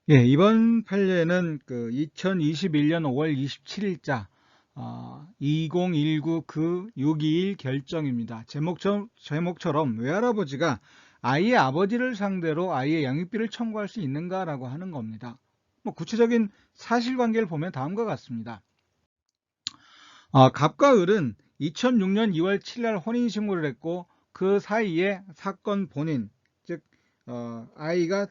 예, 이번 판례는 그 2021년 5월 27일자 2019 그 621 결정입니다. 제목처럼 외할아버지가 아이의 아버지를 상대로 아이의 양육비를 청구할 수 있는가라고 하는 겁니다. 뭐 구체적인 사실관계를 보면 다음과 같습니다. 갑과 을은 2006년 2월 7일 혼인신고를 했고 그 사이에 사건 본인, 즉 아이가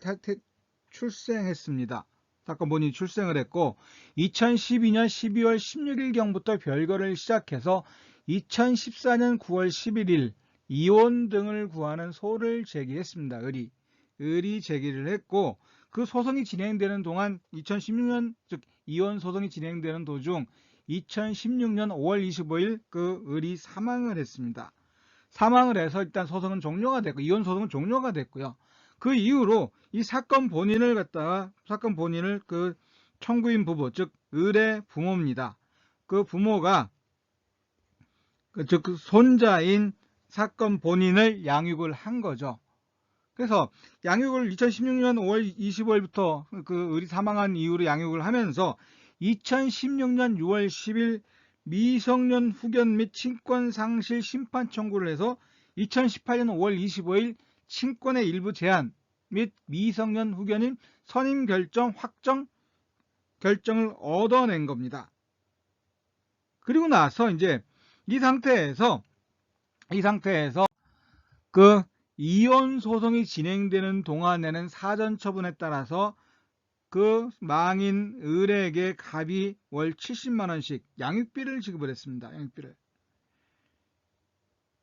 출생했습니다. 사건 본인이 출생을 했고 2012년 12월 16일경부터 별거를 시작해서 2014년 9월 11일 이혼 등을 구하는 소를 제기했습니다. 을이 제기를 했고 그 소송이 진행되는 동안 2016년 즉 이혼 소송이 진행되는 도중 2016년 5월 25일 그 을이 사망을 했습니다. 사망을 해서 일단 소송은 종료가 됐고 이혼 소송은 종료가 됐고요. 그 이후로 이 사건 본인을 그 청구인 부부 즉 을의 부모입니다. 그 부모가 그 손자인 사건 본인을 양육을 한 거죠. 그래서 양육을 2016년 5월 25일부터 그 을이 사망한 이후로 양육을 하면서 2016년 6월 10일 미성년 후견 및 친권 상실 심판 청구를 해서 2018년 5월 25일 친권의 일부 제한 및 미성년 후견인 선임 결정 확정 결정을 얻어낸 겁니다. 그리고 나서 이제 이 상태에서 그 이혼 소송이 진행되는 동안에는 사전 처분에 따라서 그 망인 을에게 갑이 월 70만 원씩 양육비를 지급을 했습니다.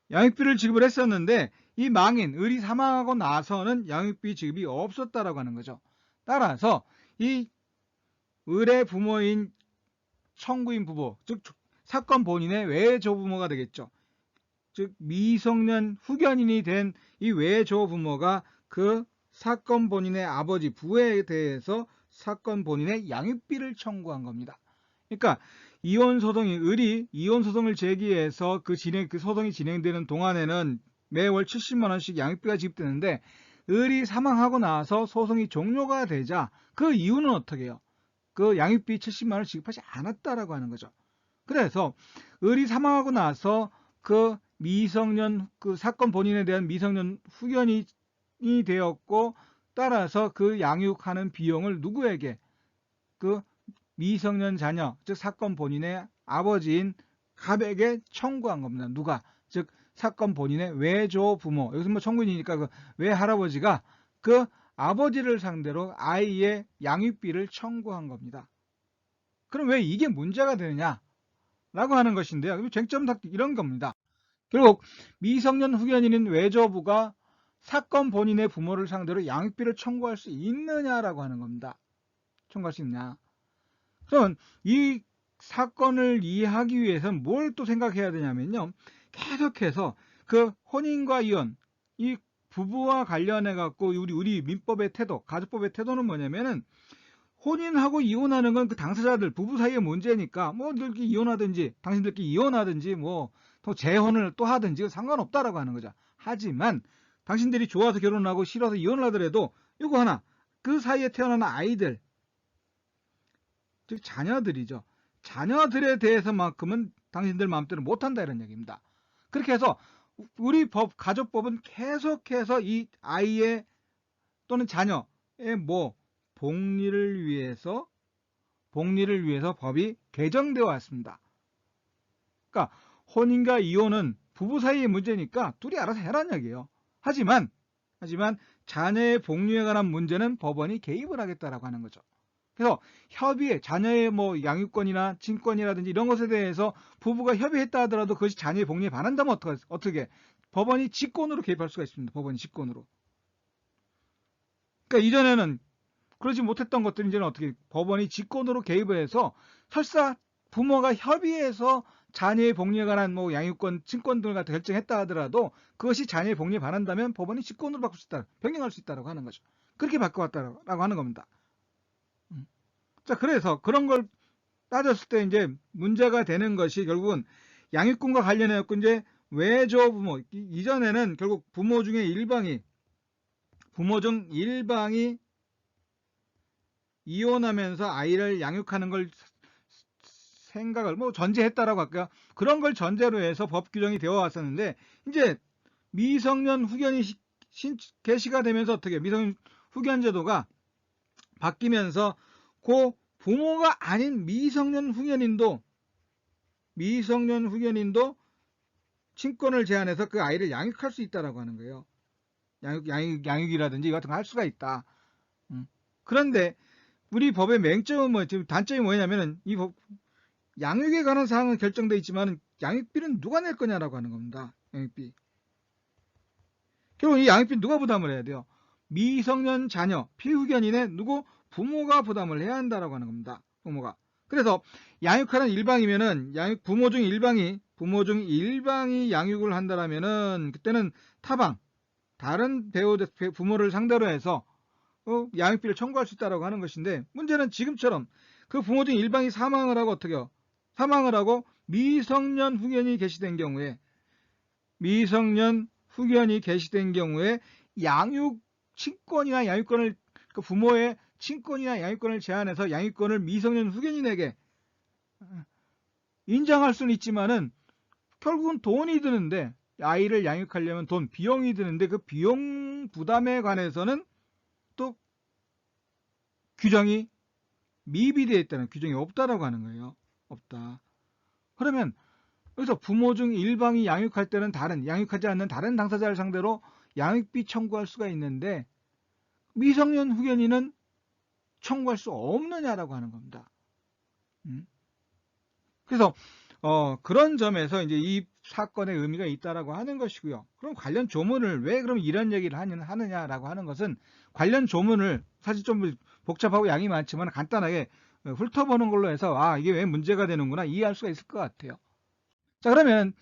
양육비를 지급을 했었는데 이 망인 을이 사망하고 나서는 양육비 지급이 없었다라고 하는 거죠. 따라서 이 을의 부모인 청구인 부부, 즉 사건 본인의 외조부모가 되겠죠. 즉 미성년 후견인이 된 이 외조부모가 그 사건 본인의 아버지 부에 대해서 사건 본인의 양육비를 청구한 겁니다. 그러니까 을이 이혼 소송을 제기해서 그 소송이 진행되는 동안에는 매월 70만 원씩 양육비가 지급되는데 을이 사망하고 나서 소송이 종료가 되자 그 이유는 어떻게 해요? 그 양육비 70만 원을 지급하지 않았다라고 하는 거죠. 그래서 을이 사망하고 나서 그 사건 본인에 대한 미성년 후견이 되었고 따라서 그 양육하는 비용을 누구에게 그 미성년 자녀 즉 사건 본인의 아버지인 갑에게 청구한 겁니다. 누가? 즉 사건 본인의 외조 부모, 여기서 뭐 청구인이니까 그 외할아버지가 그 아버지를 상대로 아이의 양육비를 청구한 겁니다. 그럼 왜 이게 문제가 되느냐 라고 하는 것인데요. 쟁점 이런 겁니다. 결국 미성년 후견인인 외조부가 사건 본인의 부모를 상대로 양육비를 청구할 수 있느냐라고 하는 겁니다. 청구할 수 있냐. 그럼 이 사건을 이해하기 위해서는 뭘 또 생각해야 되냐면요. 계속해서 그 혼인과 이혼, 이 부부와 관련해 갖고 우리 민법의 태도, 가족법의 태도는 뭐냐면은 혼인하고 이혼하는 건 그 당사자들 부부 사이의 문제니까 뭐 너희들끼리 이혼하든지 당신들끼리 이혼하든지 뭐 또 재혼을 또 하든지 상관없다라고 하는 거죠. 하지만 당신들이 좋아서 결혼하고 싫어서 이혼을 하더라도 이거 하나 그 사이에 태어나는 아이들 즉 자녀들이죠. 자녀들에 대해서만큼은 당신들 마음대로 못한다 이런 얘기입니다. 그렇게 해서 우리 가족법은 계속해서 이 아이의 또는 자녀의 복리를 위해서 법이 개정되어 왔습니다. 그러니까 혼인과 이혼은 부부 사이의 문제니까 둘이 알아서 해라는 얘기예요. 하지만 자녀의 복리에 관한 문제는 법원이 개입을 하겠다라고 하는 거죠. 그래서 자녀의 양육권이나 친권이라든지 이런 것에 대해서 부부가 협의했다 하더라도 그것이 자녀의 복리에 반한다면 어떻게? 법원이 직권으로 개입할 수가 있습니다. 법원이 직권으로. 그러니까 이전에는 그러지 못했던 것들이 이제는 어떻게 법원이 직권으로 개입을 해서 설사 부모가 협의해서 자녀의 복리에 관한 양육권, 친권 등을 갖다 결정했다 하더라도 그것이 자녀의 복리에 반한다면 법원이 직권으로 바꿀 수 있다, 변경할 수 있다고 하는 거죠. 그렇게 바꿔왔다라고 하는 겁니다. 자, 그래서 그런 걸 따졌을 때 이제 문제가 되는 것이 결국은 양육권과 관련해갖고 이제 외조 부모, 이전에는 결국 부모 중 일방이 이혼하면서 아이를 양육하는 걸 생각을 전제했다라고 할까요? 그런 걸 전제로 해서 법 규정이 되어 왔었는데 이제 미성년 후견이 개시가 되면서 어떻게 미성년 후견 제도가 바뀌면서 그 부모가 아닌 미성년 후견인도 친권을 제한해서 그 아이를 양육할 수 있다라고 하는 거예요. 양육이라든지 이거 같은 거 할 수가 있다. 그런데 우리 법의 맹점은 지금 단점이 뭐냐면은 이 법 양육에 관한 사항은 결정돼 있지만 양육비는 누가 낼 거냐라고 하는 겁니다. 양육비. 결국 이 양육비 누가 부담을 해야 돼요? 미성년 자녀 피후견인의 누구 부모가 부담을 해야 한다라고 하는 겁니다. 부모가. 그래서 양육하는 일방이면은 부모 중 일방이 양육을 한다라면은 그때는 타방 다른 부모를 상대로 해서 양육비를 청구할 수 있다라고 하는 것인데 문제는 지금처럼 그 부모 중 일방이 사망을 하고 어떻게요? 사망을 하고 미성년 후견이 개시된 경우에 양육 친권이나 양육권을 그 부모의 친권이나 양육권을 제한해서 양육권을 미성년 후견인에게 인정할 수는 있지만은 결국은 돈이 드는데 아이를 양육하려면 비용이 드는데 그 비용 부담에 관해서는 또 규정이 미비되어 있다는 규정이 없다라고 하는 거예요. 없다. 그러면 여기서 부모 중 일방이 양육할 때는 양육하지 않는 다른 당사자를 상대로 양육비 청구할 수가 있는데 미성년 후견인은 청구할 수 없느냐라고 하는 겁니다. 그래서 그런 점에서 이제 이 사건의 의미가 있다라고 하는 것이고요. 그럼 관련 조문을 왜 그럼 이런 얘기를 하느냐라고 하는 것은 관련 조문을 사실 좀 복잡하고 양이 많지만 간단하게 훑어보는 걸로 해서 이게 왜 문제가 되는구나 이해할 수가 있을 것 같아요. 자, 그러면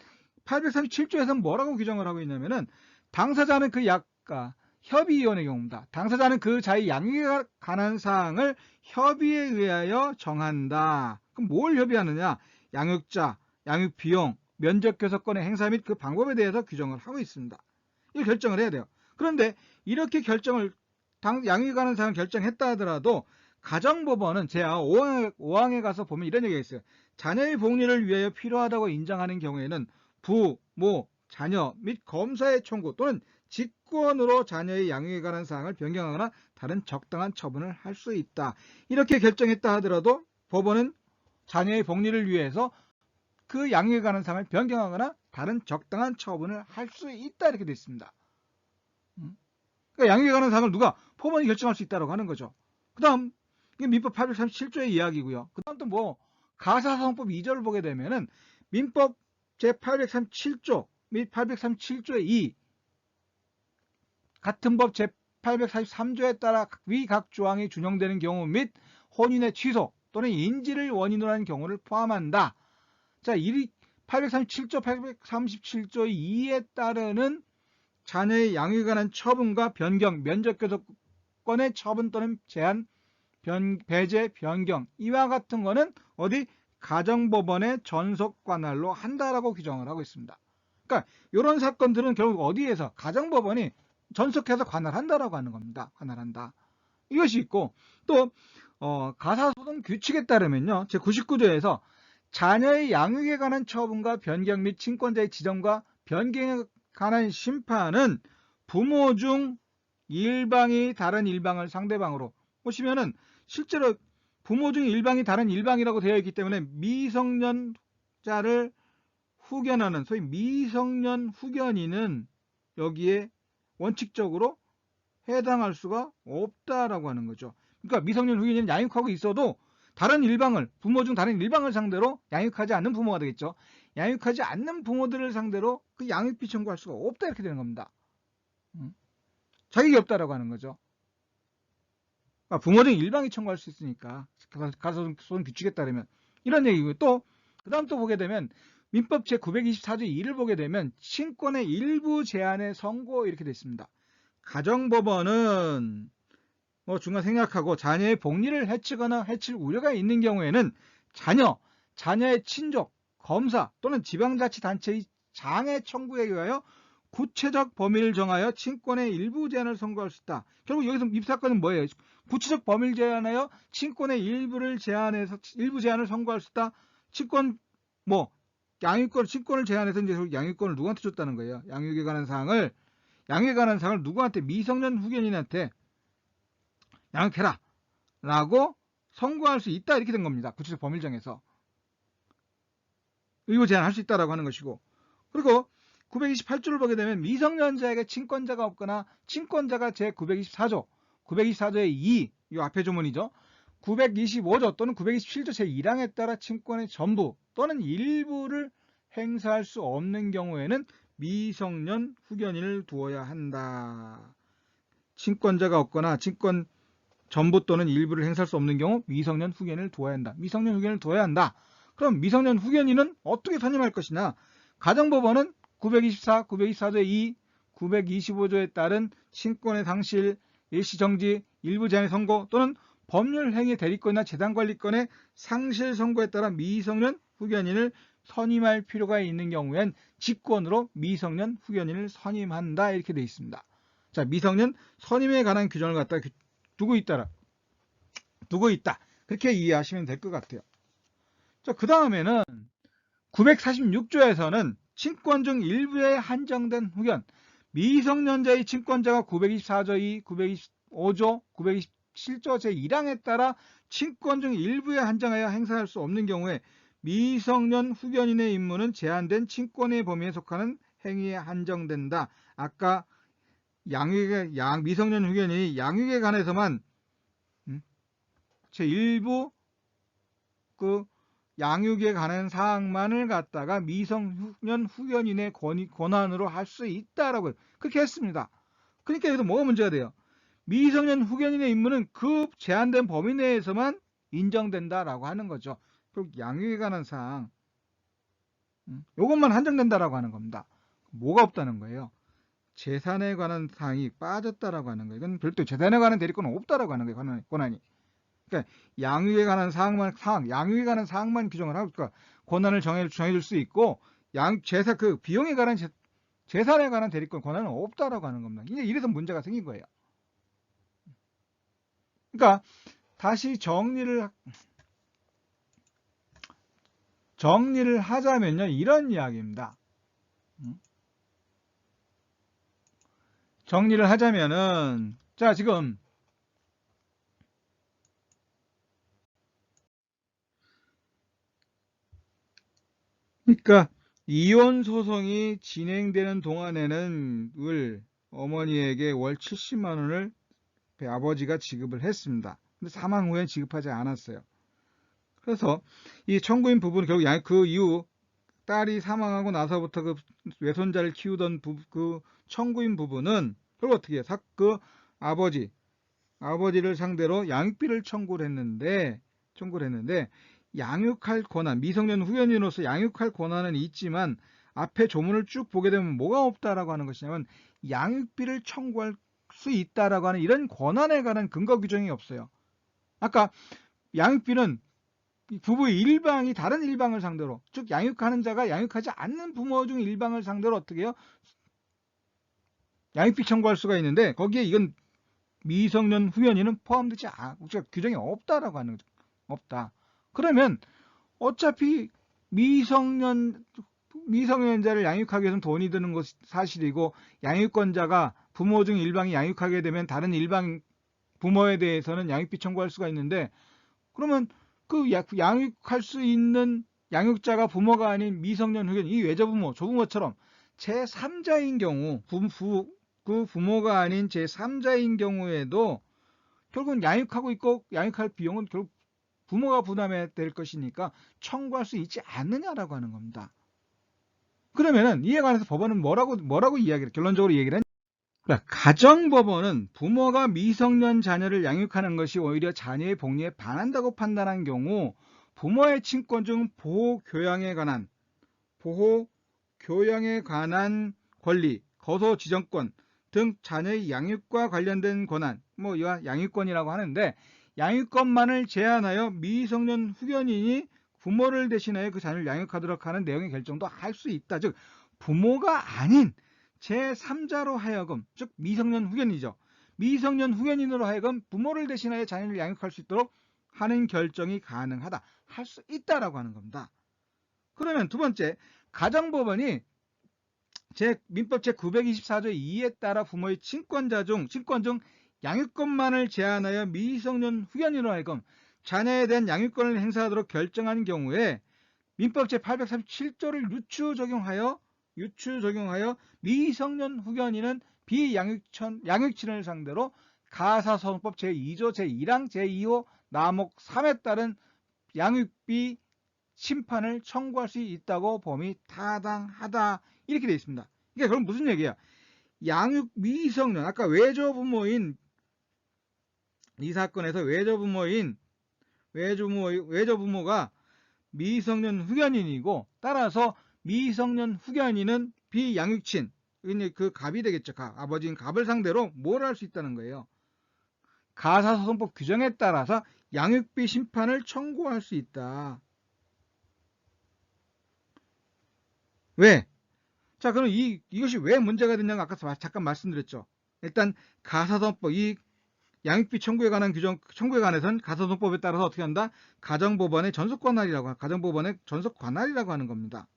837조에서는 뭐라고 규정을 하고 있냐면은 당사자는 그 약가 협의위원의 경우입니다. 당사자는 그 자의 양육에 관한 사항을 협의에 의하여 정한다. 그럼 뭘 협의하느냐? 양육자, 양육비용, 면적교섭권의 행사 및 그 방법에 대해서 규정을 하고 있습니다. 이걸 결정을 해야 돼요. 그런데 이렇게 양육에 관한 사항을 결정했다 하더라도 가정법원은 제 5항에 가서 보면 이런 얘기가 있어요. 자녀의 복리를 위하여 필요하다고 인정하는 경우에는 부모, 자녀 및 검사의 청구 또는 직권으로 자녀의 양육에 관한 사항을 변경하거나 다른 적당한 처분을 할 수 있다. 이렇게 결정했다 하더라도 법원은 자녀의 복리를 위해서 그 양육에 관한 사항을 변경하거나 다른 적당한 처분을 할 수 있다. 이렇게 되어 있습니다. 그러니까 양육에 관한 사항을 법원이 결정할 수 있다고 하는 거죠. 그 다음 이게 민법 837조의 이야기고요. 그 다음 또 가사사정법 2절을 보게 되면은 민법 제837조 및 837조의 2 같은 법 제843조에 따라 위 각 조항이 준용되는 경우 및 혼인의 취소 또는 인지를 원인으로 하는 경우를 포함한다. 자, 837조, 837조의 2에 따르는 자녀의 양육에 관한 처분과 변경, 면적교섭권의 처분 또는 제한, 배제, 변경 이와 같은 거는 가정법원의 전속 관할로 한다라고 규정을 하고 있습니다. 그러니까 이런 사건들은 결국 어디에서 가정법원이 전속해서 관할한다라고 하는 겁니다. 관할한다. 이것이 있고 또 가사소송 규칙에 따르면요. 제99조에서 자녀의 양육에 관한 처분과 변경 및 친권자의 지정과 변경에 관한 심판은 부모 중 일방이 다른 일방을 상대방으로 보시면은 실제로 부모 중 일방이 다른 일방이라고 되어 있기 때문에 미성년자를 후견하는 소위 미성년 후견인은 여기에 원칙적으로 해당할 수가 없다라고 하는 거죠. 그러니까 미성년 후견인은 양육하고 있어도 다른 일방을 부모 중 다른 일방을 상대로 양육하지 않는 부모가 되겠죠. 양육하지 않는 부모들을 상대로 그 양육비 청구할 수가 없다 이렇게 되는 겁니다. 자격이 없다라고 하는 거죠. 그러니까 부모 중 일방이 청구할 수 있으니까 가사소송 규칙에 따르면 이런 얘기고요. 또 그 다음 또 보게 되면 민법 제924조 2를 보게 되면 친권의 일부 제한의 선고 이렇게 되어 있습니다. 가정법원은 중간 생략하고 자녀의 복리를 해치거나 해칠 우려가 있는 경우에는 자녀의 친족, 검사 또는 지방자치단체의 장애 청구에 의하여 구체적 범위를 정하여 친권의 일부 제한을 선고할 수 있다. 결국 여기서 입사건은 뭐예요? 구체적 범위를 제한하여 친권의 일부 제한을 선고할 수 있다. 친권 친권을 제한해서 이제 양육권을 누구한테 줬다는 거예요? 양육에 관한 사항을 누구한테? 미성년 후견인한테 양육해라 라고 선고할 수 있다, 이렇게 된 겁니다. 구체적 범위를 정해서 일부 제한할 수 있다라고 하는 것이고, 그리고 928조를 보게 되면 미성년자에게 친권자가 없거나 친권자가 제924조의 2, 이 앞에 조문이죠. 925조 또는 927조 제1항에 따라 친권의 전부 또는 일부를 행사할 수 없는 경우에는 미성년 후견인을 두어야 한다. 친권자가 없거나 친권 전부 또는 일부를 행사할 수 없는 경우 미성년 후견인을 두어야 한다. 미성년 후견인을 두어야 한다. 그럼 미성년 후견인은 어떻게 선임할 것이냐? 가정법원은 924, 924조의 2, 925조에 따른 친권의 상실, 일시정지, 일부 제한의 선고 또는 법률 행위 대리권이나 재산관리권의 상실 선고에 따라 미성년 후견인을 선임할 필요가 있는 경우엔 직권으로 미성년 후견인을 선임한다, 이렇게 되어 있습니다. 자, 미성년 선임에 관한 규정을 갖다 두고 있다. 그렇게 이해하시면 될 것 같아요. 자, 그 다음에는 946조에서는 친권 중 일부에 한정된 후견, 미성년자의 친권자가 924조 2, 925조, 927조 제1항에 따라 친권 중 일부에 한정하여 행사할 수 없는 경우에 미성년 후견인의 임무는 제한된 친권의 범위에 속하는 행위에 한정된다. 아까 미성년 후견인이 양육에 관해서만 제1부 양육에 관한 사항만을 갖다가 미성년 후견인의 권한으로 할 수 있다라고 그렇게 했습니다. 그러니까 여기서 뭐가 문제가 돼요? 미성년 후견인의 임무는 그 제한된 범위 내에서만 인정된다라고 하는 거죠. 결국 양육에 관한 사항, 이것만 한정된다라고 하는 겁니다. 뭐가 없다는 거예요? 재산에 관한 사항이 빠졌다라고 하는 거예요. 이건 별도 재산에 관한 대리권은 없다라고 하는 거예요. 권한이. 그러니까 양육에 관한 양육에 관한 사항만 규정을 하고, 그러니까 권한을 정해줄 수 있고, 비용에 관한 재산에 관한 대리권 권한은 없다라고 하는 겁니다. 이제 이래서 문제가 생긴 거예요. 그러니까 다시 정리를 하자면요, 이런 이야기입니다. 정리를 하자면은, 자, 지금 그러니까 이혼 소송이 진행되는 동안에는 어머니에게 월 70만 원을 아버지가 지급을 했습니다. 근데 사망 후에 지급하지 않았어요. 그래서 이 청구인 부부는 결국 그 이후 딸이 사망하고 나서부터 그 외손자를 키우던 그 청구인 부부는 결국 어떻게 해요? 그 아버지를 상대로 양육비를 청구를 했는데 양육할 권한, 미성년 후견인으로서 양육할 권한은 있지만 앞에 조문을 쭉 보게 되면 뭐가 없다라고 하는 것이냐면 양육비를 청구할 수 있다라고 하는 이런 권한에 관한 근거 규정이 없어요. 아까 양육비는 부부의 일방이 다른 일방을 상대로, 즉 양육하는 자가 양육하지 않는 부모 중 일방을 상대로 어떻게 해요? 양육비 청구할 수가 있는데 거기에 이건 미성년 후견인은 포함되지 않고 규정이 없다라고 하는 거죠. 없다. 그러면 어차피 미성년자를 양육하기 위해서는 돈이 드는 것이 사실이고, 양육권자가 부모 중 일방이 양육하게 되면 다른 일방 부모에 대해서는 양육비 청구할 수가 있는데, 그러면 그 양육할 수 있는 양육자가 부모가 아닌 미성년 후견인, 이 외조부모, 조부모처럼 제3자인 경우, 그 부모가 아닌 제3자인 경우에도 결국은 양육하고 있고 양육할 비용은 결국 부모가 부담해야 될 것이니까 청구할 수 있지 않느냐라고 하는 겁니다. 그러면은 이에 관해서 법원은 뭐라고 결론적으로 얘기를 했냐? 그러니까 가정법원은 부모가 미성년 자녀를 양육하는 것이 오히려 자녀의 복리에 반한다고 판단한 경우 부모의 친권 중 보호교양에 관한 권리, 거소 지정권 등 자녀의 양육과 관련된 권한, 이와 양육권이라고 하는데, 양육권만을 제한하여 미성년 후견인이 부모를 대신하여 그 자녀를 양육하도록 하는 내용의 결정도 할 수 있다. 즉 부모가 아닌 제3자로 하여금, 즉 미성년 후견이죠. 미성년 후견인으로 하여금 부모를 대신하여 자녀를 양육할 수 있도록 하는 결정이 가능하다. 할 수 있다라고 하는 겁니다. 그러면 두 번째, 가정법원이 민법 제924조 2에 따라 부모의 친권 중 양육권만을 제한하여 미성년 후견인으로 하여금 자녀에 대한 양육권을 행사하도록 결정한 경우에 민법 제837조를 유추 적용하여 미성년 후견인은 비양육친을 상대로 가사소송법 제2조 제1항 제2호 남목 3에 따른 양육비 심판을 청구할 수 있다고 봄이 타당하다. 이렇게 되어 있습니다. 이게 그럼 무슨 얘기야? 양육 미성년, 아까 외조부모인, 이 사건에서 외조부모가 미성년 후견인이고, 따라서 미성년 후견인은 비양육친, 그 갑이 되겠죠. 아버지인 갑을 상대로 뭘 할 수 있다는 거예요? 가사소송법 규정에 따라서 양육비 심판을 청구할 수 있다. 왜? 자, 그럼 이것이 왜 문제가 되냐고 아까 잠깐 말씀드렸죠. 일단 가사소송법, 이 양육비 청구에 관해서는 가사소송법에 따라서 어떻게 한다? 가정법원의 전속 관할이라고 하는 겁니다.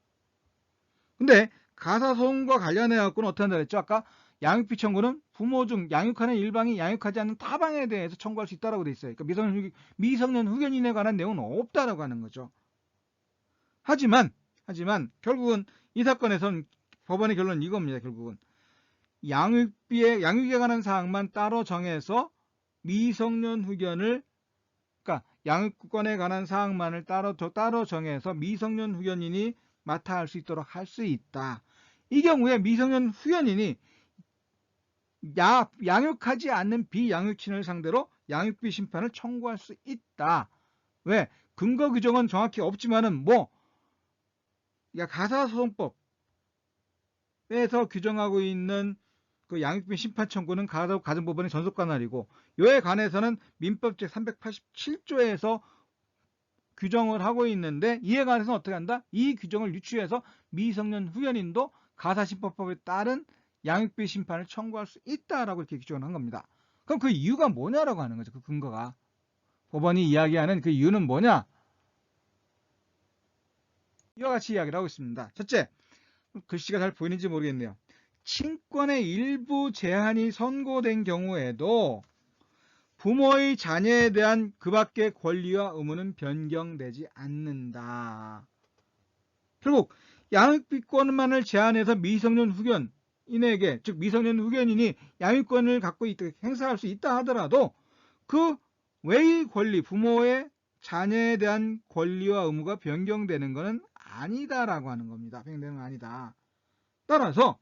근데 가사소송과 관련해 갖고는 어떻게 한다 그랬죠? 아까 양육비 청구는 부모 중 양육하는 일방이 양육하지 않는 타방에 대해서 청구할 수 있다고 돼 있어요. 그러니까 미성년 후견인에 관한 내용은 없다라고 하는 거죠. 하지만 결국은 이 사건에선 법원의 결론은 이겁니다. 결국은 양육에 관한 사항만 따로 정해서 미성년 후견을, 그러니까 양육권에 관한 사항만을 따로 정해서 미성년 후견인이 맡아 할 수 있도록 할 수 있다. 이 경우에 미성년 후견인이 양육하지 않는 비양육친을 상대로 양육비 심판을 청구할 수 있다. 왜? 근거 규정은 정확히 없지만은 가사소송법에서 규정하고 있는 그 양육비 심판 청구는 가정법원의 전속 관할이고, 이에 관해서는 민법 제387조에서 규정을 하고 있는데, 이에 관해서는 어떻게 한다? 이 규정을 유추해서 미성년 후견인도 가사심판법에 따른 양육비 심판을 청구할 수 있다라고 이렇게 규정을 한 겁니다. 그럼 그 이유가 뭐냐라고 하는 거죠. 그 근거가. 법원이 이야기하는 그 이유는 뭐냐? 이와 같이 이야기를 하고 있습니다. 첫째, 글씨가 잘 보이는지 모르겠네요. 친권의 일부 제한이 선고된 경우에도 부모의 자녀에 대한 그 밖의 권리와 의무는 변경되지 않는다. 결국 양육비권만을 제한해서 미성년 후견인에게, 즉 미성년 후견인이 양육권을 갖고 행사할 수 있다 하더라도 그 외의 권리, 부모의 자녀에 대한 권리와 의무가 변경되는 것은 아니다라고 하는 겁니다. 변경되는 건 아니다. 따라서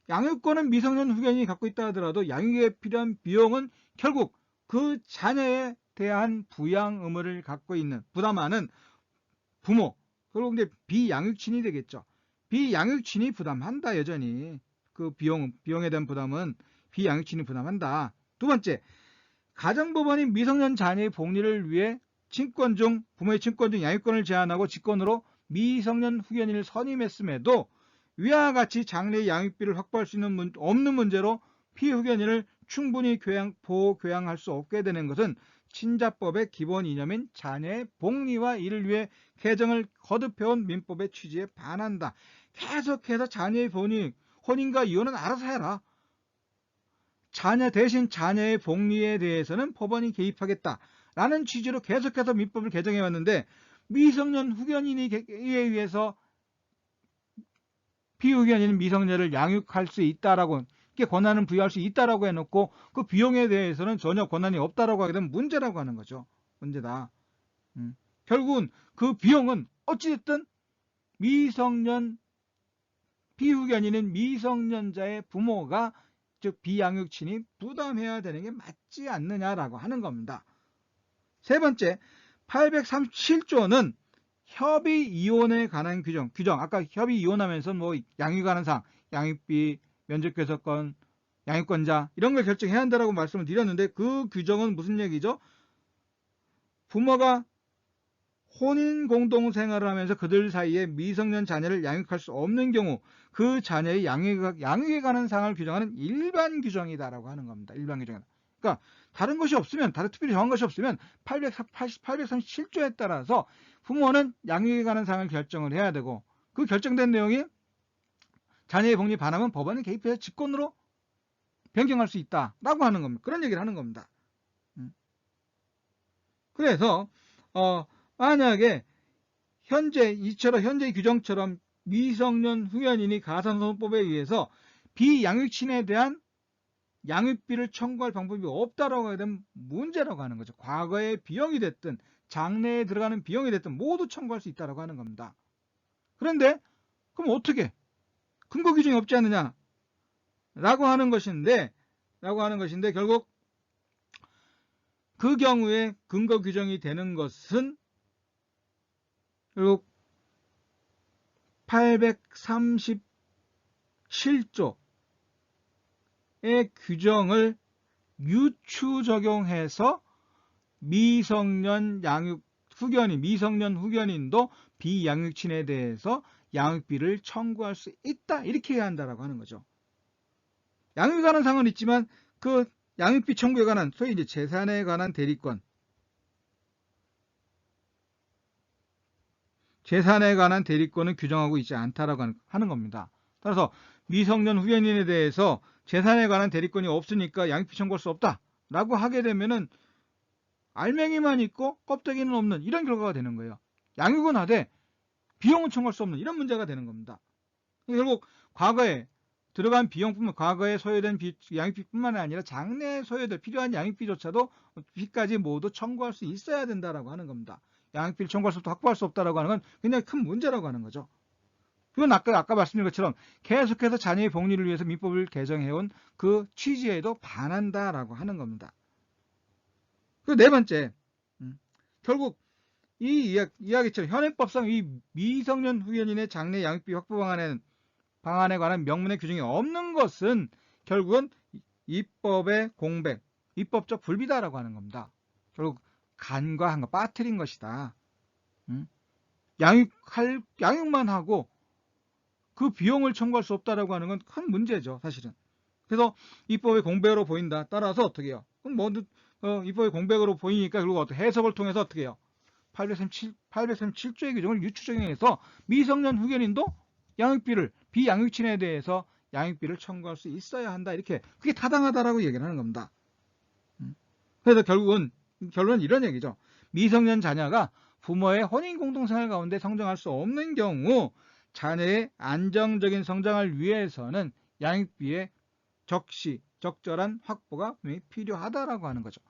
양육권은 미성년 후견인이 갖고 있다 하더라도 양육에 필요한 비용은 결국 그 자녀에 대한 부양 의무를 갖고 있는, 부담하는 부모, 결국 이제 비양육친이 되겠죠. 비양육친이 부담한다. 여전히 그 비용에 대한 부담은 비양육친이 부담한다. 두 번째, 가정법원이 미성년 자녀의 복리를 위해 부모의 친권 중 양육권을 제한하고 직권으로 미성년 후견인을 선임했음에도 위와 같이 장래의 양육비를 확보할 수 없는 문제로 피후견인을 충분히 보호교양할 수 없게 되는 것은 친자법의 기본 이념인 자녀의 복리와 이를 위해 개정을 거듭해온 민법의 취지에 반한다. 계속해서 자녀의 혼인과 이혼은 알아서 해라. 대신 자녀의 복리에 대해서는 법원이 개입하겠다라는 취지로 계속해서 민법을 개정해왔는데, 미성년 후견인에 의해서 피후견인은 미성년을 양육할 수 있다라고, 권한을 부여할 수 있다라고 해놓고 그 비용에 대해서는 전혀 권한이 없다라고 하게 되면 문제라고 하는 거죠. 문제다. 결국은 그 비용은 어찌됐든 피후견인은 미성년자의 부모가, 즉 비양육친이 부담해야 되는 게 맞지 않느냐라고 하는 겁니다. 세 번째, 837조는 협의 이혼에 관한 규정, 아까 협의 이혼하면서 양육에 관한 사항, 양육비, 면접교섭권, 양육권자 이런 걸 결정해야 한다라고 말씀을 드렸는데, 그 규정은 무슨 얘기죠? 부모가 혼인 공동 생활을 하면서 그들 사이에 미성년 자녀를 양육할 수 없는 경우 그 자녀의 양육에 관한 사항을 규정하는 일반 규정이다라고 하는 겁니다. 일반 규정이다. 그러니까 다른 것이 없으면, 다른 특별히 정한 것이 없으면 837조에 따라서 부모는 양육에 관한 사항을 결정을 해야 되고, 그 결정된 내용이 자녀의 복리 반하면 법원이 개입해서 직권으로 변경할 수 있다라고 하는 겁니다. 그런 얘기를 하는 겁니다. 그래서 만약에 현재 규정처럼 미성년 후견인이 가산소송법에 의해서 비양육친에 대한 양육비를 청구할 방법이 없다라고 하게 되면 문제라고 하는 거죠. 과거의 비용이 됐든 장래에 들어가는 비용이 됐든 모두 청구할 수 있다라고 하는 겁니다. 그런데 그럼 어떻게? 근거 규정이 없지 않느냐? 라고 하는 것인데 결국 그 경우에 근거 규정이 되는 것은 결국 837조의 규정을 유추 적용해서 미성년 후견인도 비양육친에 대해서 양육비를 청구할 수 있다, 이렇게 해야 한다라고 하는 거죠. 양육에 관한 사항은 있지만 그 양육비 청구에 관한 소위 이제 재산에 관한 대리권, 은 규정하고 있지 않다라고 하는 겁니다. 따라서 미성년 후견인에 대해서 재산에 관한 대리권이 없으니까 양육비 청구할 수 없다라고 하게 되면은 알맹이만 있고 껍데기는 없는 이런 결과가 되는 거예요. 양육은 하되 비용은 청구할 수 없는 이런 문제가 되는 겁니다. 결국 과거에 들어간 비용뿐만, 과거에 소요된 양육비뿐만 아니라 장래에 소요될 필요한 양육비조차도 비까지 모두 청구할 수 있어야 된다라고 하는 겁니다. 양육비를 청구할 수 없다, 확보할 수 없다라고 하는 건 굉장히 큰 문제라고 하는 거죠. 그건 아까 말씀드린 것처럼 계속해서 자녀의 복리를 위해서 민법을 개정해온 그 취지에도 반한다라고 하는 겁니다. 그리고 네 번째, 결국 이 이야기처럼 현행법상 이 미성년 후견인의 장래 양육비 확보 방안에 관한 명문의 규정이 없는 것은 결국은 입법의 공백, 입법적 불비다라고 하는 겁니다. 결국 간과한 거, 빠뜨린 것이다. 양육만 하고 그 비용을 청구할 수 없다라고 하는 건 큰 문제죠, 사실은. 그래서 입법의 공백으로 보인다. 따라서 어떻게 해요? 그럼 입법의 공백으로 보이니까 결국 어떻게 해석을 통해서 어떻게 해요? 837조의 규정을 유추 적용해서 미성년 후견인도 양육비를, 비양육친에 대해서 양육비를 청구할 수 있어야 한다. 이렇게, 그게 타당하다라고 얘기를 하는 겁니다. 그래서 결론은 이런 얘기죠. 미성년 자녀가 부모의 혼인 공동생활 가운데 성장할 수 없는 경우 자녀의 안정적인 성장을 위해서는 양육비의 적절한 확보가 필요하다라고 하는 거죠.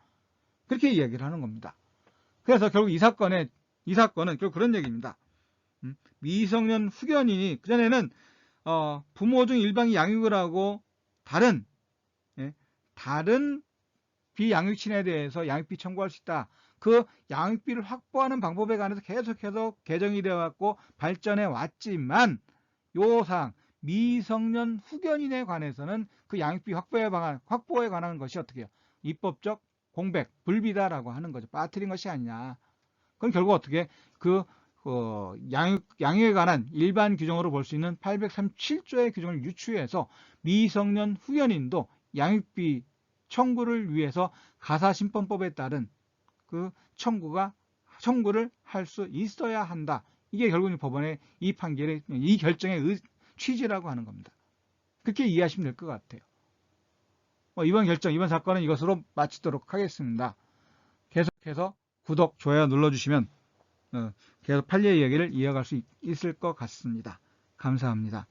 그렇게 이야기를 하는 겁니다. 그래서 결국 이 사건은 결국 그런 얘기입니다. 미성년 후견인이 그전에는 부모 중 일방이 양육을 하고 다른 비양육친에 대해서 양육비 청구할 수 있다. 그 양육비를 확보하는 방법에 관해서 계속해서 개정이 되어 왔고 발전해 왔지만 요상 미성년 후견인에 관해서는 그 양육비 확보에 관한 것이 어떻게 해요? 입법적 공백, 불비다라고 하는 거죠. 빠뜨린 것이 아니냐. 그럼 결국 어떻게 양육에 관한 일반 규정으로 볼 수 있는 837조의 규정을 유추해서 미성년 후견인도 양육비 청구를 위해서 가사심법법에 따른 그 청구를 할 수 있어야 한다. 이게 결국 법원의 이 결정의 취지라고 하는 겁니다. 그렇게 이해하시면 될 것 같아요. 이번 사건은 이것으로 마치도록 하겠습니다. 계속해서 구독, 좋아요 눌러주시면 계속 판례 이야기를 이어갈 수 있을 것 같습니다. 감사합니다.